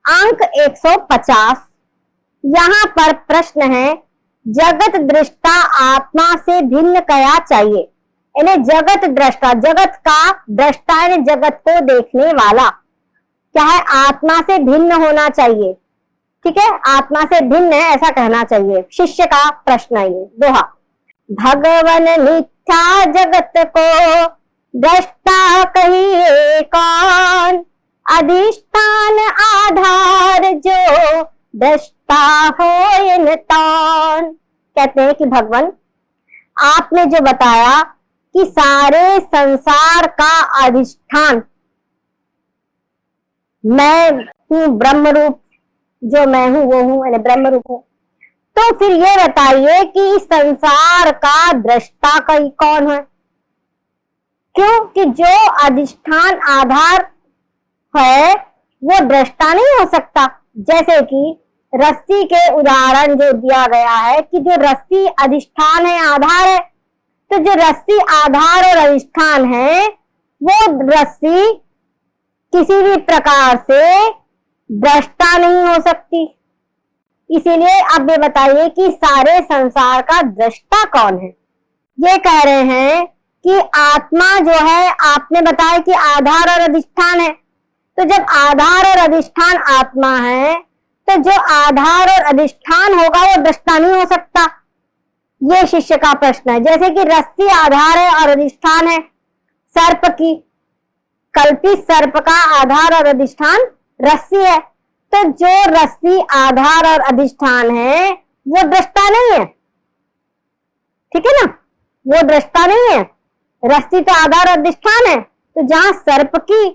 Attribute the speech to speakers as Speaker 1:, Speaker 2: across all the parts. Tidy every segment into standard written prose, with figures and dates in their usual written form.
Speaker 1: अंक 150। यहाँ पर प्रश्न है, जगत दृष्टा आत्मा से भिन्न क्या चाहिए। यानी जगत दृष्टा, जगत का दृष्टा यानी जगत को देखने वाला क्या है, आत्मा से भिन्न होना चाहिए। ठीक है, आत्मा से भिन्न है ऐसा कहना चाहिए। शिष्य का प्रश्न है ये दोहा। भगवन मिथ्या जगत को दृष्टा कहिए कौन, अधिष्ठान आधार जो दृष्टा होय तौन। कहते हैं कि भगवान आपने जो बताया कि सारे संसार का अधिष्ठान मैं हूं, ब्रह्म रूप, जो मैं हूं वो हूं, यानी ब्रह्म रूप हूं, तो फिर ये बताइए कि संसार का दृष्टा कौन है। क्योंकि जो अधिष्ठान आधार है वो दृष्टा नहीं हो सकता। जैसे कि रस्सी के उदाहरण जो दिया गया है कि जो रस्सी अधिष्ठान है, आधार है, तो जो रस्सी आधार और अधिष्ठान है वो रस्सी किसी भी प्रकार से दृष्टा नहीं हो सकती। इसीलिए अब ये बताइए कि सारे संसार का दृष्टा कौन है। ये कह रहे हैं कि आत्मा जो है, आपने बताया कि आधार और अधिष्ठान है, तो जब आधार और अधिष्ठान आत्मा है तो जो आधार और अधिष्ठान होगा वो दृष्टा नहीं हो सकता। ये शिष्य का प्रश्न है। जैसे कि रस्सी आधार है और अधिष्ठान है सर्प की, कल्पित सर्प का आधार और अधिष्ठान रस्सी है, तो जो रस्सी आधार और अधिष्ठान है वो दृष्टा नहीं है। ठीक है ना, वो दृष्टा नहीं है। रस्सी तो आधार और अधिष्ठान है, तो जहां सर्प की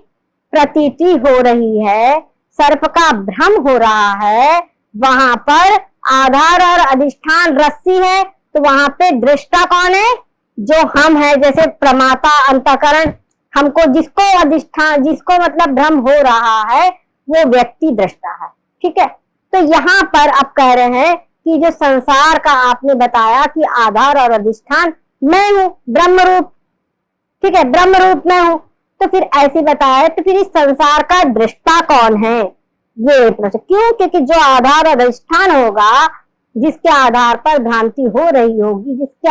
Speaker 1: प्रतीति हो रही है, सर्प का भ्रम हो रहा है, वहां पर आधार और अधिष्ठान रस्सी है, तो वहां पे दृष्टा कौन है, जो हम है। जैसे प्रमाता अंतःकरण, हमको जिसको अधिष्ठान, जिसको मतलब भ्रम हो रहा है वो व्यक्ति दृष्टा है। ठीक है, तो यहाँ पर आप कह रहे हैं कि जो संसार का आपने बताया कि आधार और अधिष्ठान मैं हूं, ब्रह्म रूप। ठीक है, ब्रह्म रूप मैं हूं, तो फिर ऐसे बताया, तो फिर इस संसार का दृष्टा कौन है, ये प्रश्न। क्यों? क्योंकि जो आधार और अधिष्ठान होगा, जिसके आधार पर भ्रांति हो रही होगी, जिसके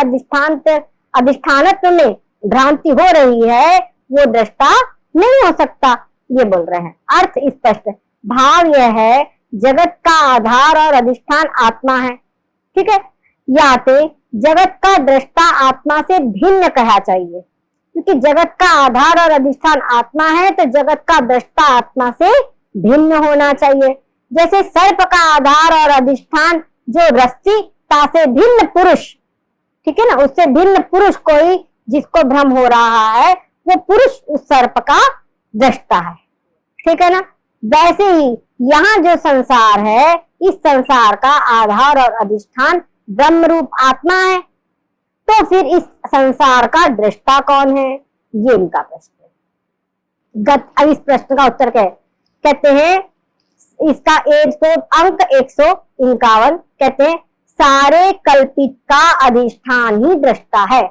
Speaker 1: अधिष्ठानत्व में भ्रांति हो रही है, वो दृष्टा नहीं हो सकता, ये बोल रहे हैं। अर्थ स्पष्ट है। भाव यह है, जगत का आधार और अधिष्ठान आत्मा है। ठीक है, या तो जगत का दृष्टा आत्मा से भिन्न कहा चाहिए, क्योंकि जगत का आधार और अधिष्ठान आत्मा है, तो जगत का दृष्टा आत्मा से भिन्न होना चाहिए। जैसे सर्प का आधार और अधिष्ठान जो रस्सी ता से भिन्न पुरुष, ठीक है ना, उससे भिन्न पुरुष कोई जिसको भ्रम हो रहा है, वो पुरुष उस सर्प का दृष्टा है। ठीक है ना, वैसे ही यहाँ जो संसार है, इस संसार का आधार और अधिष्ठान ब्रह्म रूप आत्मा है, तो फिर इस संसार का दृष्टा कौन है, ये इनका प्रश्न है। अब इस प्रश्न का उत्तर कहते हैं, इसका अंक 151 कहते हैं, सारे कल्पित का अधिष्ठान ही दृष्टा है।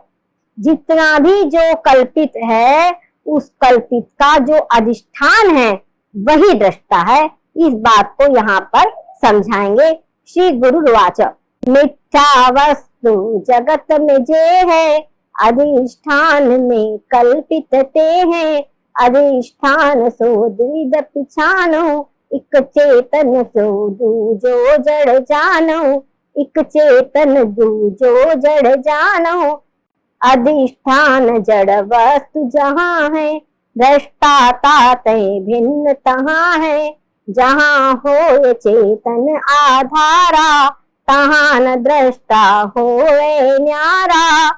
Speaker 1: जितना भी जो कल्पित है, उस कल्पित का जो अधिष्ठान है वही दृष्टा है। इस बात को यहाँ पर समझाएंगे। श्री गुरुर्वाच, मिथ्या वस्तु जगत में जे है, अधिष्ठान में कल्पित ते हैं। अधिष्ठान सो द्विध पिछानो, इक चेतन सो दूजो जड़ जानो। इक चेतन दूजो जड़ जानो। अधिष्ठान जड़ वस्तु जहाँ है, दृष्टा ताते भिन्न तहाँ है। जहाँ हो चेतन आधारा, तहाँ न दृष्टा होए न्यारा।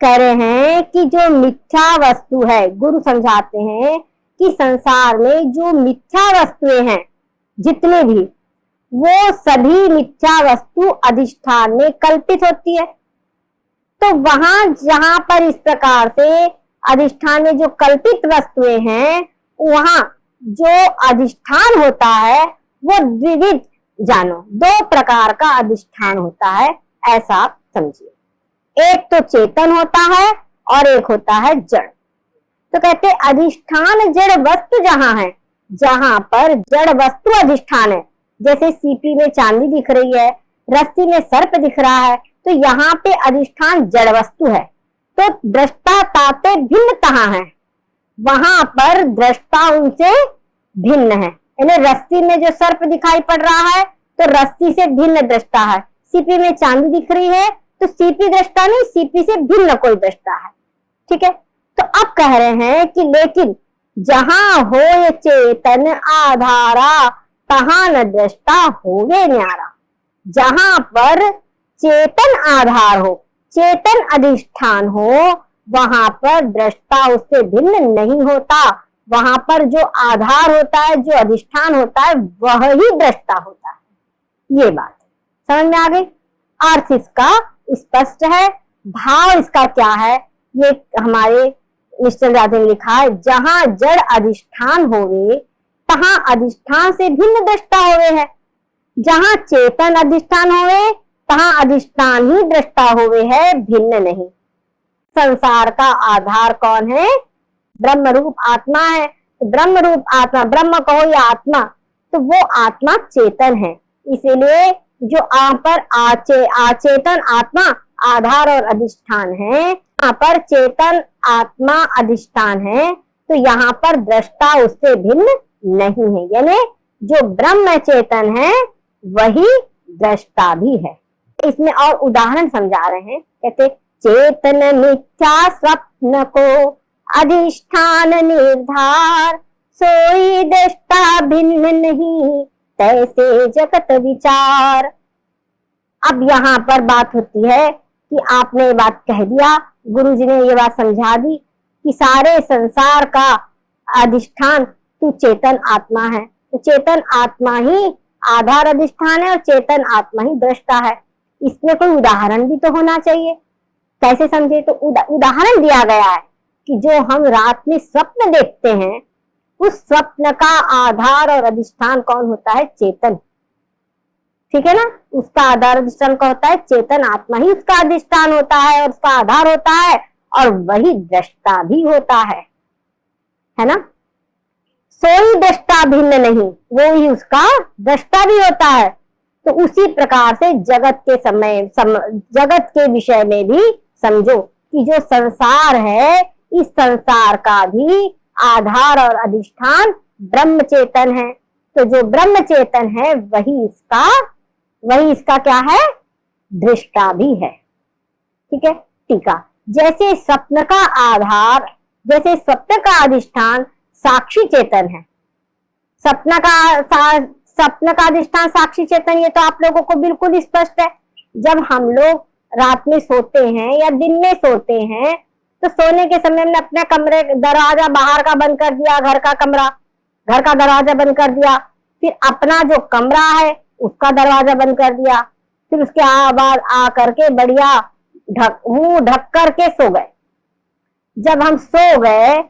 Speaker 1: कह रहे हैं कि जो मिथ्या वस्तु है, गुरु समझाते हैं कि संसार में जो मिथ्या वस्तुएं हैं जितने भी, वो सभी मिथ्या वस्तु अधिष्ठान में कल्पित होती है। तो वहां जहां पर इस प्रकार से अधिष्ठान में जो कल्पित वस्तुएं हैं, वहां जो अधिष्ठान होता है वो द्विविध जानो, दो प्रकार का अधिष्ठान होता है, ऐसा आप समझिए। एक तो चेतन होता है और एक होता है जड़। तो कहते अधिष्ठान जड़ वस्तु जहां है, जहां पर जड़ वस्तु अधिष्ठान है, जैसे सीपी में चांदी दिख रही है, रस्सी में सर्प दिख रहा है, तो यहाँ पे अधिष्ठान जड़ वस्तु है। तो दृष्टा ताते भिन्न कहाँ है, वहां पर दृष्टा उनसे भिन्न है। यानी रस्सी में जो सर्प दिखाई पड़ रहा है तो रस्सी से भिन्न दृष्टा है, सीपी में चांदी दिख रही है तो सीपी दृष्टा नहीं, सीपी से भिन्न कोई दृष्टा है। ठीक है, तो अब कह रहे हैं कि लेकिन जहां होए चेतन आधारा तहां न दृष्टा होवे न्यारा। जहां पर चेतन आधार हो, चेतन अधिष्ठान हो, वहां पर दृष्टा उससे भिन्न नहीं होता। वहां पर जो आधार होता है, जो अधिष्ठान होता है, वह ही दृष्टा होता है। ये बात समझ में आ गई। अर्थ इसका स्पष्ट है, भाव इसका क्या है, ये हमारे निश्चल राधे ने लिखा है, जहां जड़ अधिष्ठान होवे तहां अधिष्ठान से भिन्न दृष्टा होवे है। जहां चेतन अधिष्ठान होवे तहां अधिष्ठान ही दृष्टा होवे है, भिन्न नहीं। संसार का आधार कौन है, ब्रह्म रूप आत्मा है। तो ब्रह्म रूप आत्मा, ब्रह्म कहो या आत्मा, तो वो आत्मा चेतन है। इसीलिए जो पर आचेतन आत्मा आधार और अधिष्ठान है, यहाँ पर चेतन आत्मा अधिष्ठान है, तो यहाँ पर दृष्टा उससे भिन्न नहीं है। यानी जो ब्रह्म चेतन है वही दृष्टा भी है। इसमें और उदाहरण समझा रहे हैं, कहते चेतन मिथ्या स्वप्न को अधिष्ठान निर्धार, सोई दृष्टा भिन्न नहीं तैसे जगत विचार। अब यहाँ पर बात होती है कि आपने ये बात कह दिया, गुरुजी ने ये बात समझा दी कि सारे संसार का अधिष्ठान तू चेतन आत्मा है। तो चेतन आत्मा ही आधार अधिष्ठान है और चेतन आत्मा ही दृष्टा है। इसमें कोई उदाहरण भी तो होना चाहिए, कैसे समझे। तो उदाहरण दिया गया है कि जो हम रात में स्वप्न देखते हैं, उस स्वप्न का आधार और अधिष्ठान कौन होता है, चेतन। ठीक है ना, उसका आधार अधिष्ठान का होता है चेतन आत्मा ही उसका अधिष्ठान होता है और उसका आधार होता है, और वही दृष्टा भी होता है ना। सोई दृष्टा भिन्न नहीं, वो ही उसका दृष्टा भी होता है। तो उसी प्रकार से जगत जगत के विषय में भी समझो कि जो संसार है, इस संसार का भी आधार और अधिष्ठान ब्रह्म चेतन है। तो जो ब्रह्म चेतन है वही इसका क्या है, दृष्टा भी है। ठीक है, टीका। जैसे स्वप्न का आधार, जैसे स्वप्न का अधिष्ठान साक्षी चेतन है, स्वप्न का अधिष्ठान साक्षी चेतन, ये तो आप लोगों को बिल्कुल स्पष्ट है। जब हम लोग रात में सोते हैं या दिन में सोते हैं, तो सोने के समय में अपने कमरे दरवाजा बाहर का बंद कर दिया, घर का दरवाजा बंद कर दिया, फिर अपना जो कमरा है उसका दरवाजा बंद कर दिया, फिर उसके बाद आ करके बढ़िया मुंह ढक करके सो गए। जब हम सो गए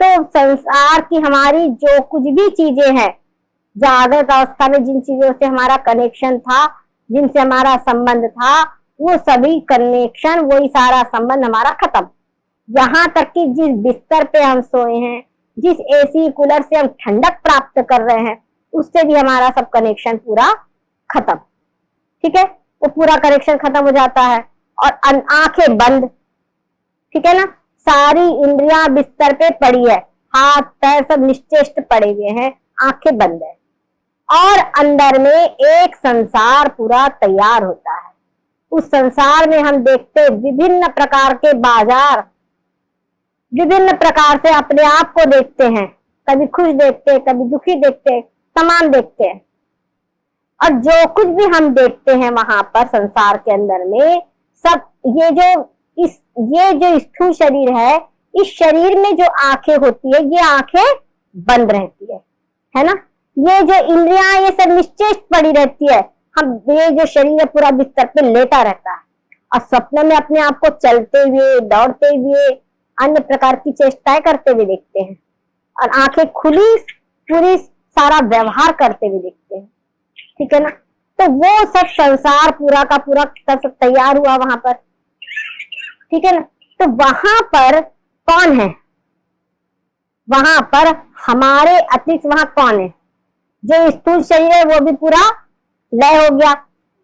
Speaker 1: तो संसार की हमारी जो कुछ भी चीजें हैं, जागृत अवस्था में जिन चीजों से हमारा कनेक्शन था, जिनसे हमारा संबंध था, वो सभी कनेक्शन, वही सारा संबंध हमारा खत्म। यहाँ तक कि जिस बिस्तर पे हम सोए हैं, जिस एसी कूलर से हम ठंडक प्राप्त कर रहे हैं, उससे भी हमारा सब कनेक्शन पूरा खत्म। ठीक है, वो पूरा कनेक्शन खत्म हो जाता है और आंखें बंद। ठीक है ना, सारी इंद्रियां बिस्तर पे पड़ी है, हाथ पैर सब निश्चेष्ट पड़े हुए हैं, आंखें बंद है, और अंदर में एक संसार पूरा तैयार होता है। उस संसार में हम देखते विभिन्न प्रकार के बाजार, विभिन्न प्रकार से अपने आप को देखते हैं, कभी खुश देखते, कभी दुखी देखते, समान देखते हैं। और जो कुछ भी हम देखते हैं वहां पर संसार के अंदर में, सब ये जो स्थूल शरीर है, इस शरीर में जो आंखें होती है, ये आंखें बंद रहती है ना। ये जो इंद्रियां, ये सब निश्चेष्ट पड़ी रहती है। हम ये जो शरीर है पूरा बिस्तर पे लेटा रहता है, और स्वप्न में अपने आप को चलते हुए, दौड़ते हुए, अन्य प्रकार की चेष्टाएं करते हुए देखते हैं, और आंखें खुली पूरी सारा व्यवहार करते हुए देखते हैं। ठीक है ना, तो वो सब संसार पूरा का पूरा तैयार हुआ वहां पर। ठीक है ना, तो वहां पर कौन है, वहां पर हमारे अतिरिक्त वहां कौन है? जो स्थूल शरीर है वो भी पूरा लय हो गया,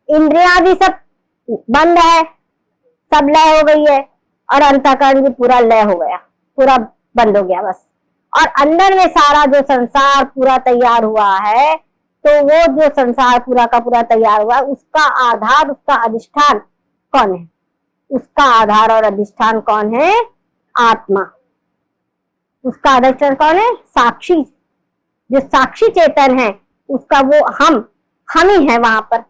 Speaker 1: इंद्रियां भी सब बंद है, सब लय हो गई है, और अंतःकरण भी पूरा लय हो गया, पूरा बंद हो गया बस। और अंदर में सारा जो संसार पूरा तैयार हुआ है, तो वो जो संसार पूरा का पूरा तैयार हुआ है, उसका आधार, उसका अधिष्ठान कौन है? उसका आधार और अधिष्ठान कौन है? आत्मा। उसका अधिष्ठान कौन है? साक्षी। जो साक्षी चेतन है उसका वो हम ही है वहां पर।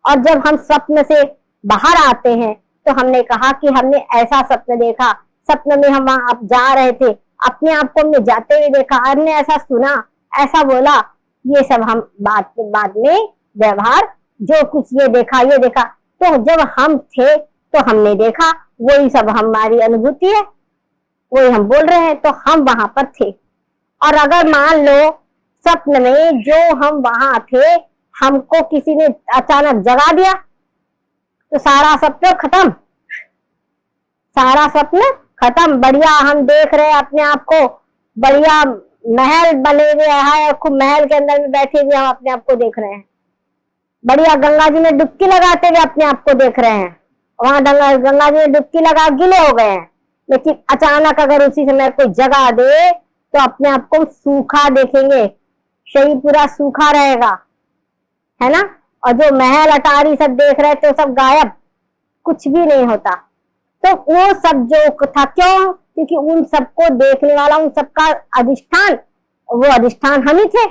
Speaker 1: और जब हम स्वप्न से बाहर आते हैं तो हमने कहा कि हमने ऐसा स्वप्न देखा, स्वप्न में हम वहां जा रहे थे, अपने आप को हमने जाते हुए देखा, हमने ऐसा सुना, ऐसा बोला, ये सब हम बाद में व्यवहार, जो कुछ ये देखा, तो जब हम थे तो हमने देखा, वही सब हमारी अनुभूति है, वही हम बोल रहे हैं, तो हम वहां पर थे। और अगर मान लो स्वप्न में जो हम वहां थे हमको किसी ने अचानक जगा दिया, तो सारा स्वप्न खत्म, सारा स्वप्न खत्म। बढ़िया हम देख रहे हैं अपने आप को, बढ़िया महल बने हुए है, खूब महल के अंदर में बैठे हुए हम अपने आप को देख रहे हैं, बढ़िया गंगा जी में डुबकी लगाते हुए अपने आप को देख रहे हैं, वहां गंगा जी में डुबकी लगा गिले हो गए हैं। लेकिन अचानक अगर उसी समय कोई जगा दे तो अपने आप को सूखा देखेंगे, शरीर पूरा सूखा रहेगा, है ना। और जो महल अटारी सब देख रहे थे सब गायब, कुछ भी नहीं होता। तो वो सब जो था, क्यों? क्योंकि उन सबको देखने वाला, उन सबका अधिष्ठान, वो अधिष्ठान हम ही थे,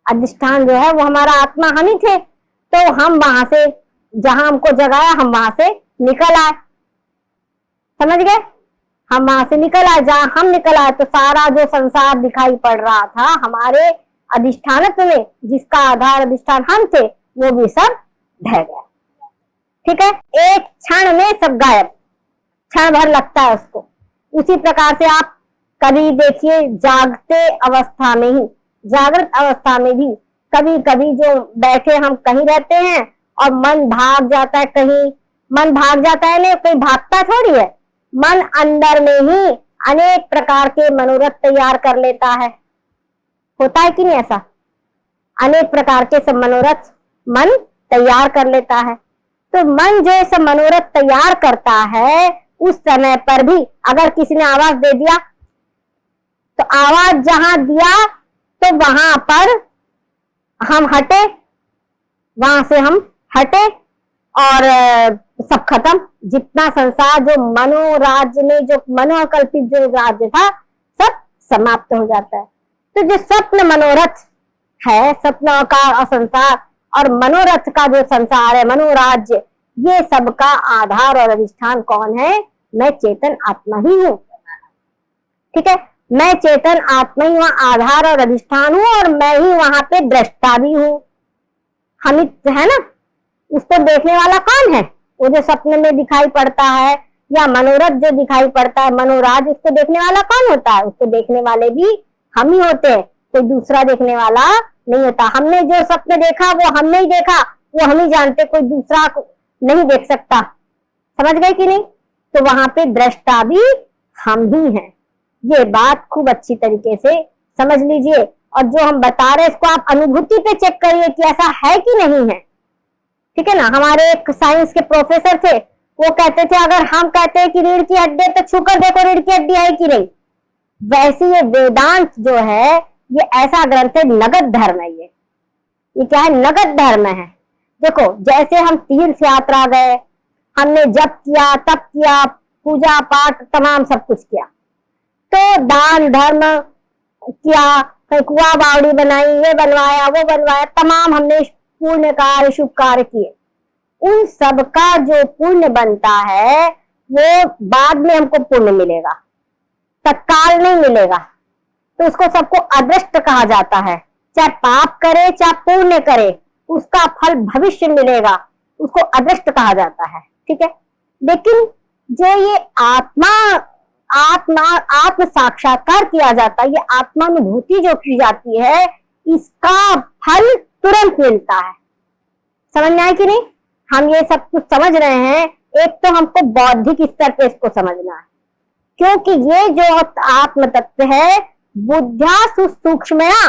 Speaker 1: अधिष्ठान जो है वो हमारा आत्मा हम ही थे। तो हम वहां से, जहां हमको जगाया हम वहां से निकल आए, समझ गए? हम वहां से निकल आए, जहां हम निकल आए तो सारा जो संसार दिखाई पड़ रहा था हमारे अधिष्ठानत्व में, जिसका आधार अधिष्ठान हम थे, वो भी सब ढह गया। ठीक है, एक क्षण में सब गायब, क्षण भर लगता है उसको। उसी प्रकार से आप कभी देखिए जागते अवस्था में ही, जागृत अवस्था में भी कभी कभी जो बैठे हम कहीं रहते हैं और मन भाग जाता है कहीं, मन भाग जाता है नहीं, कोई भागता थोड़ी है, मन अंदर में ही अनेक प्रकार के मनोरथ तैयार कर लेता है, होता है कि नहीं ऐसा? अनेक प्रकार के सब मनोरथ मन तैयार कर लेता है। तो मन जो सब मनोरथ तैयार करता है, उस समय पर भी अगर किसी ने आवाज दे दिया, तो आवाज जहां दिया तो वहां पर हम हटे, वहां से हम हटे और सब खत्म। जितना संसार जो मनोराज्य में, जो मनोकल्पित जो राज्य था, सब समाप्त हो जाता है। तो जो स्वप्न मनोरथ है, स्वप्न का संसार और मनोरथ का जो संसार है, मनोराज्य, ये सबका आधार और अधिष्ठान कौन है? मैं चेतन आत्मा ही हूँ। ठीक है, मैं चेतन आत्मा ही वहां आधार और अधिष्ठान हूँ, और मैं ही वहां पे दृष्टा भी हूँ। हम है ना, उसको देखने वाला कौन है? वो जो सपने में दिखाई पड़ता है या मनोरथ जो दिखाई पड़ता है, मनोराज, उसको देखने वाला कौन होता है? उसको देखने वाले भी हम ही होते हैं, कोई दूसरा देखने वाला नहीं होता। हमने जो सपने देखा वो हमने ही देखा, वो हम ही जानते, कोई दूसरा नहीं देख सकता। समझ गए कि नहीं? तो वहां पे दृष्टा भी हम ही हैं। ये बात खूब अच्छी तरीके से समझ लीजिए, और जो हम बता रहे हैं इसको आप अनुभूति पे चेक करिए कि ऐसा है कि नहीं है। ठीक है ना। हमारे एक साइंस के प्रोफेसर थे, वो कहते थे अगर हम कहते हैं कि रीढ़ की हड्डी, तो छूकर देखो रीढ़ की हड्डी है कि नहीं। वैसे ये वेदांत जो है ये ऐसा ग्रंथ है, नगद धर्म है। ये क्या है? नगद धर्म है। देखो, जैसे हम तीर्थ यात्रा गए, हमने जप किया, तप किया, पूजा पाठ तमाम सब कुछ किया, तो दान धर्म किया, कुआं बावड़ी बनाई, ये बनवाया वो बनवाया, तमाम हमने पुण्य कार्य शुभ कार्य किए। उन सब का जो पुण्य बनता है वो बाद में हमको पुण्य मिलेगा, तत्काल नहीं मिलेगा। तो उसको सबको अदृष्ट कहा जाता है। चाहे पाप करे चाहे पुण्य करे, उसका फल भविष्य मिलेगा, उसको अदृष्ट कहा जाता है। ठीक है। लेकिन जो ये आत्म साक्षात्कार किया जाता है, ये आत्मानुभूति जो की जाती है, इसका फल तुरंत मिलता है। समझ में आया कि नहीं? हम ये सब कुछ समझ रहे हैं, एक तो हमको बौद्धिक स्तर पे इसको समझना है, क्योंकि ये जो आत्म तत्व है बुद्ध्या सुसूक्ष्मया,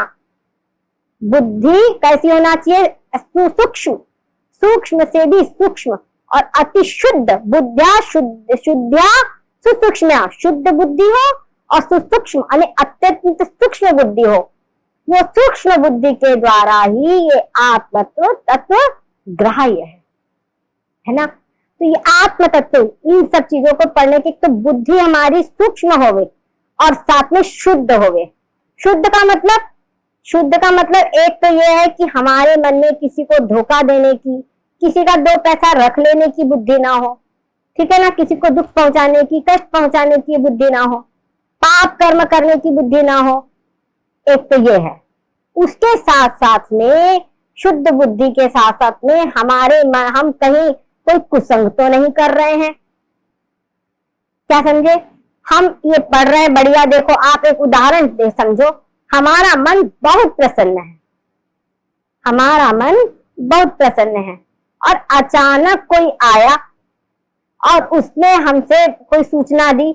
Speaker 1: बुद्धि कैसी होना चाहिए, सुसूक्ष्म, सूक्ष्म से भी सूक्ष्म और अति शुद्ध, बुद्ध्या शुद्ध, शुद्ध्या सुसूक्ष्मया, शुद्ध बुद्धि हो और सुसूक्ष्म यानी अत्यंत सूक्ष्म बुद्धि हो। वो सूक्ष्म बुद्धि के द्वारा ही ये आत्म तत्व ग्राह्य है ना। तो ये आत्म तत्व, इन सब चीजों को पढ़ने की, तो बुद्धि हमारी सूक्ष्म होवे और साथ में शुद्ध होवे। शुद्ध का मतलब एक तो ये है कि हमारे मन में किसी को धोखा देने की, किसी का 2 पैसा रख लेने की बुद्धि ना हो, ठीक है ना, किसी को दुख पहुंचाने की, कष्ट पहुंचाने की बुद्धि ना हो, पाप कर्म करने की बुद्धि ना हो। एक तो ये है। उसके साथ साथ में, शुद्ध बुद्धि के साथ साथ में हम कहीं कोई कुसंग तो नहीं कर रहे हैं, क्या समझे। हम ये पढ़ रहे हैं बढ़िया, देखो आप एक उदाहरण दे समझो, हमारा मन बहुत प्रसन्न है, हमारा मन बहुत प्रसन्न है और अचानक कोई आया और उसने हमसे कोई सूचना दी,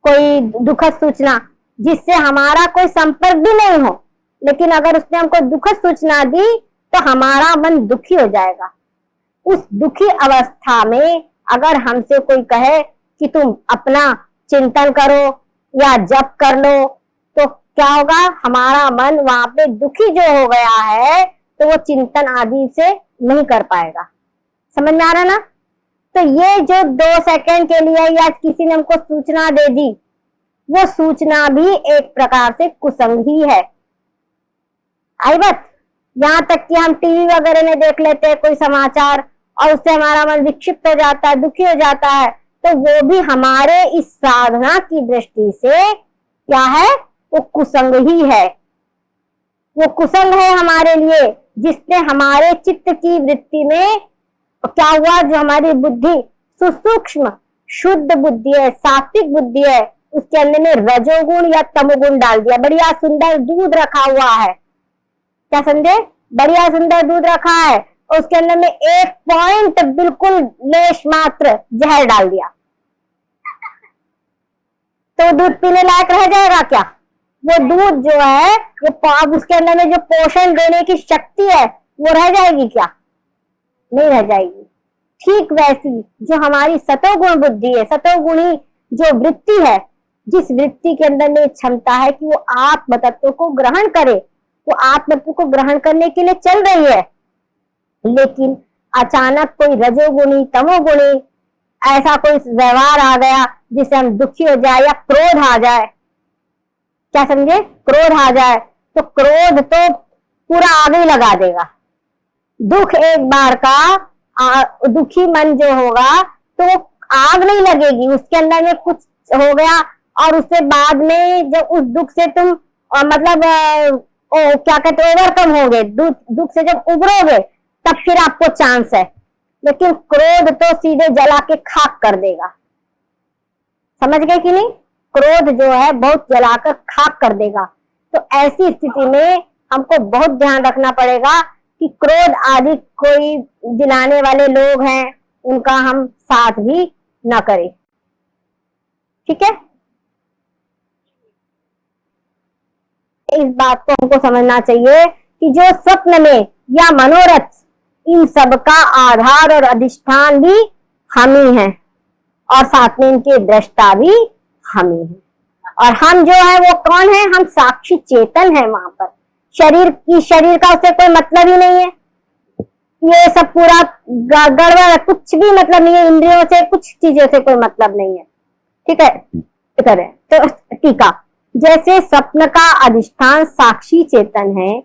Speaker 1: कोई दुखद सूचना, जिससे हमारा कोई संपर्क भी नहीं हो, लेकिन अगर उसने हमको दुखद सूचना दी तो हमारा मन दुखी हो जाएगा। उस दुखी अवस्था में अगर हमसे कोई कहे कि तुम अपना चिंतन करो या जप कर लो, तो क्या होगा, हमारा मन वहां पे दुखी जो हो गया है तो वो चिंतन आदि से नहीं कर पाएगा। समझ में आ रहा ना। तो ये जो 2 सेकंड के लिए या किसी ने हमको सूचना दे दी, वो सूचना भी एक प्रकार से कुसंग ही है। आई बात। यहाँ तक कि हम टीवी वगैरह में देख लेते हैं कोई समाचार और उससे हमारा मन विक्षिप्त हो जाता है, दुखी हो जाता है, तो वो भी हमारे इस साधना की दृष्टि से क्या है, वो कुसंग ही है। वो कुसंग है हमारे लिए, जिसने हमारे चित्त की वृत्ति में क्या हुआ, जो हमारी बुद्धि सुसूक्ष्म शुद्ध बुद्धि है, सात्विक बुद्धि है, उसके अंदर में रजोगुण या तमोगुण डाल दिया। बढ़िया सुंदर दूध रखा हुआ है, क्या समझे, बढ़िया सुंदर दूध रखा है और उसके अंदर में 1 पॉइंट बिल्कुल लेश मात्र जहर डाल दिया, तो दूध पीने लायक रह जाएगा क्या। वो दूध जो है, वो उसके अंदर में जो पोषण देने की शक्ति है वो रह जाएगी क्या, नहीं रह जाएगी। ठीक वैसी जो हमारी सतोगुण बुद्धि है, सतोगुणी जो वृत्ति है, जिस वृत्ति के अंदर में क्षमता है कि वो आत्म तत्व को ग्रहण करे, वो आत्म तत्व को ग्रहण करने के लिए चल रही है, लेकिन अचानक कोई रजोगुणी तमोगुणी ऐसा कोई व्यवहार आ गया जिससे हम दुखी हो जाए या क्रोध आ जाए, क्या समझे, क्रोध आ जाए, तो क्रोध तो पूरा आग ही लगा देगा। दुख एक बार का दुखी मन जो होगा तो वो आग नहीं लगेगी, उसके अंदर में कुछ हो गया और उससे बाद में जब उस दुख से तुम मतलब क्या कहते ओवरकम होगे, दुख से जब उबरोगे तब फिर आपको चांस है, लेकिन क्रोध तो सीधे जला के खाक कर देगा। समझ गए कि नहीं, क्रोध जो है बहुत जलाकर खाक कर देगा। तो ऐसी स्थिति में हमको बहुत ध्यान रखना पड़ेगा कि क्रोध आदि कोई दिलाने वाले लोग हैं उनका हम साथ भी न करें, ठीक है। इस बात को हमको समझना चाहिए कि जो स्वप्न में या मनोरथ, इन सब का आधार और अधिष्ठान भी हम ही हैं और साथ में इनके दृष्टा भी हम ही हैं। और हम जो है वो कौन है, हम साक्षी चेतन है। वहां पर शरीर का उससे कोई मतलब ही नहीं है, ये सब पूरा गड़बड़, कुछ भी मतलब नहीं है, इंद्रियों से कुछ चीजों से कोई मतलब नहीं है, ठीक है। तो टीका, जैसे स्वप्न का अधिष्ठान साक्षी चेतन है,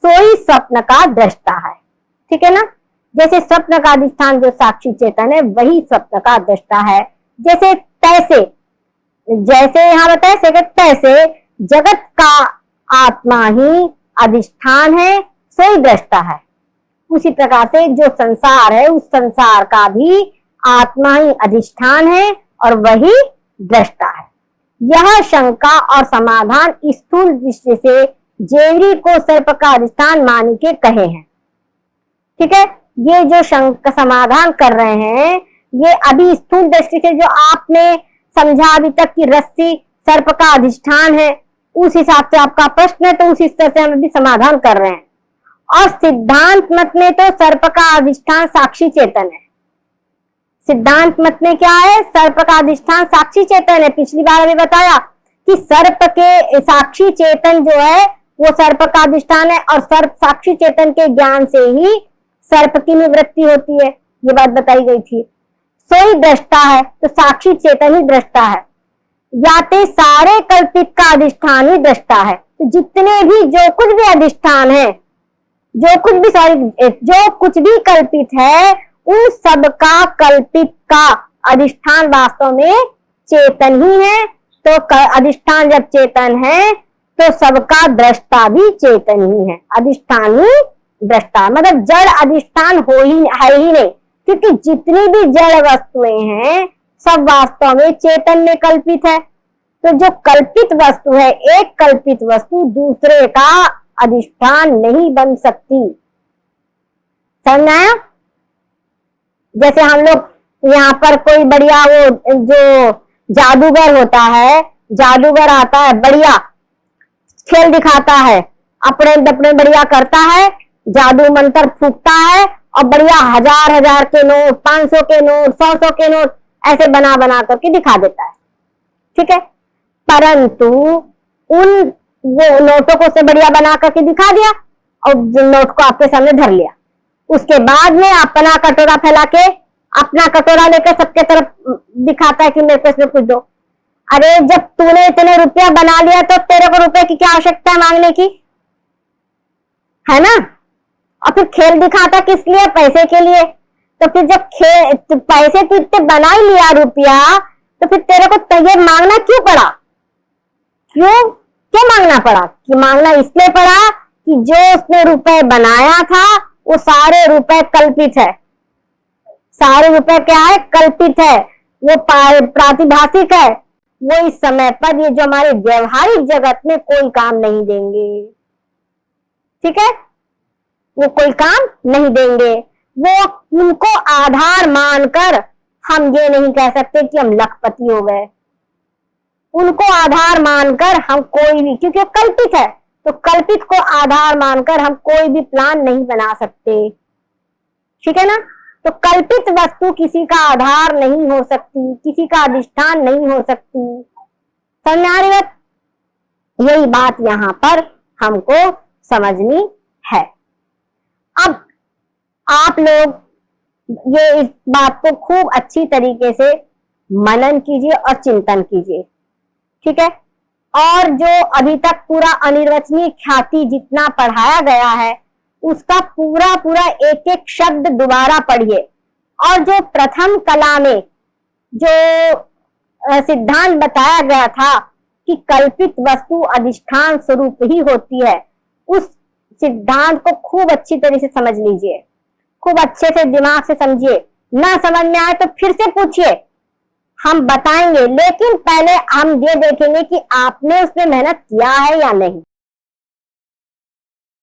Speaker 1: सोई स्वप्न का दृष्टा है, ठीक है ना। जैसे स्वप्न का अधिष्ठान जो साक्षी चेतन है वही स्वप्न का दृष्टा है। जैसे तैसे, जैसे यहाँ बताए तैसे जगत का आत्मा ही अधिष्ठान है, सोई दृष्टा है। उसी प्रकार से जो संसार है उस संसार का भी आत्मा ही अधिष्ठान है और वही दृष्टा है। यह शंका और समाधान स्थूल दृष्टि से जेवरी को सर्प का अधिष्ठान मान के कहे हैं, ठीक है। ये जो शंका समाधान कर रहे हैं ये अभी स्थूल दृष्टि से जो आपने समझा अभी तक कि रस्सी सर्प का अधिष्ठान है, उस हिसाब से आपका प्रश्न है, तो उस हिस्से से हम अभी समाधान कर रहे हैं। और सिद्धांत मत में तो सर्प का अधिष्ठान साक्षी चेतन है। सिद्धांत मत में क्या है? सर्प का अधिष्ठान साक्षी चेतन है। पिछली बार अभी बताया कि सर्प के साक्षी चेतन जो है वो सर्प का अधिष्ठान है, और सर्प साक्षी चेतन के ज्ञान से ही सर्प की निवृत्ति होती है, ये बात बताई गई थी। सोई दृष्टा है, तो साक्षी चेतन ही दृष्टा है। याते सारे कल्पित का अधिष्ठान ही दृष्टा है। तो जितने भी जो कुछ भी अधिष्ठान है, जो कुछ भी कल्पित है, उन सब का कल्पित का अधिष्ठान वास्तव में चेतन ही है। तो अधिष्ठान जब चेतन है तो सबका दृष्टा भी चेतन ही है। अधिष्ठान ही दृष्टा, मतलब जड़ अधिष्ठान है ही नहीं, क्योंकि जितनी भी जड़ वस्तुएं हैं सब वास्तव में चेतन में कल्पित है। तो जो कल्पित वस्तु है, एक कल्पित वस्तु दूसरे का अधिष्ठान नहीं बन सकती। समझ आया? जैसे हम लोग यहाँ पर कोई बढ़िया वो जो जादूगर होता है, जादूगर आता है, बढ़िया खेल दिखाता है, अपने अपने बढ़िया करता है, जादू मंत्र फूकता है और बढ़िया हजार के नोट, 500 के नोट, 100 के नोट ऐसे बना बना करके दिखा देता है। ठीक है, परंतु उन वो नोटों को से बढ़िया बना करके दिखा दिया और नोट को आपके सामने धर लिया। उसके बाद में अपना कटोरा फैला के, अपना कटोरा लेकर सबके तरफ दिखाता है कि मेरे को इसमें कुछ दो। अरे जब तूने इतने रुपया बना लिया तो तेरे को रुपए की क्या आवश्यकता है मांगने की, है ना? और फिर खेल दिखाता किस लिए? पैसे के लिए। तो फिर जब पैसे तू इतने बना ही लिया रुपया, तो फिर तेरे को ये मांगना क्यों पड़ा? क्यों मांगना पड़ा? कि मांगना इसलिए पड़ा कि जो उसने रुपए बनाया था वो सारे रुपए कल्पित है। सारे रुपए क्या है? कल्पित है, वो प्रातिभाषिक है। वो इस समय पर ये जो हमारे व्यवहारिक जगत में कोई काम नहीं देंगे। ठीक है, वो कोई काम नहीं देंगे। वो उनको आधार मानकर हम ये नहीं कह सकते कि हम लखपति हो गए। उनको आधार मानकर हम कोई भी, क्योंकि कल्पित है, तो कल्पित को आधार मानकर हम कोई भी प्लान नहीं बना सकते। ठीक है ना? तो कल्पित वस्तु किसी का आधार नहीं हो सकती, किसी का अधिष्ठान नहीं हो सकती। समझ में आ रही बात? यही बात यहां पर हमको समझनी है। अब आप लोग ये इस बात को खूब अच्छी तरीके से मनन कीजिए और चिंतन कीजिए। ठीक है, और जो अभी तक पूरा अनिर्वचनीय ख्याति जितना पढ़ाया गया है उसका पूरा पूरा एक एक शब्द दोबारा पढ़िए। और जो प्रथम कला में जो सिद्धांत बताया गया था कि कल्पित वस्तु अधिष्ठान स्वरूप ही होती है, उस सिद्धांत को खूब अच्छी तरह से समझ लीजिए, खूब अच्छे से दिमाग से समझिए। ना समझ में आए तो फिर से पूछिए, हम बताएंगे, लेकिन पहले हम ये देखेंगे कि आपने उसमें मेहनत किया है या नहीं।